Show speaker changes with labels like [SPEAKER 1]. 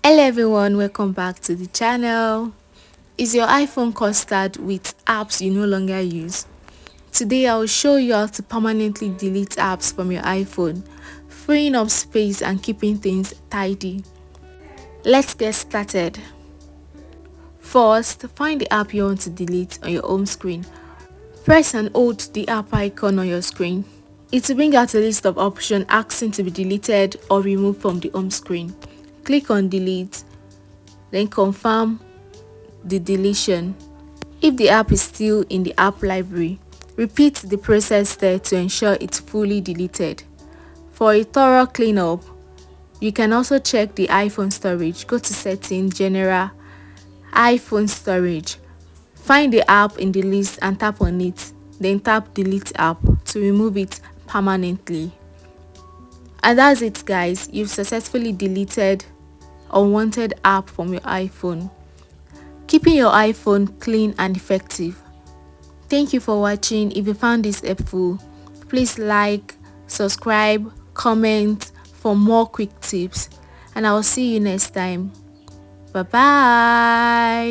[SPEAKER 1] Hello everyone, welcome back to the channel. Is your iPhone cluttered with apps you no longer use? Today I will show you how to permanently delete apps from your iPhone, freeing up space and keeping things tidy. Let's get started. First, find the app you want to delete on your home screen. Press and hold the app icon on your screen. It will bring out a list of options asking to be deleted or removed from the home screen. Click on delete, then confirm the deletion. If the app is still in the app library, repeat the process there to ensure it's fully deleted. For a thorough cleanup, you can also check the iPhone storage. Go to Settings, General, iPhone Storage. Find the app in the list and tap on it. Then tap Delete App to remove it permanently. And that's it, guys. You've successfully deleted unwanted app from your iPhone, keeping your iPhone clean and effective. Thank you for watching. If you found this helpful, please like, subscribe, comment for more quick tips, and I will see you next time. Bye bye.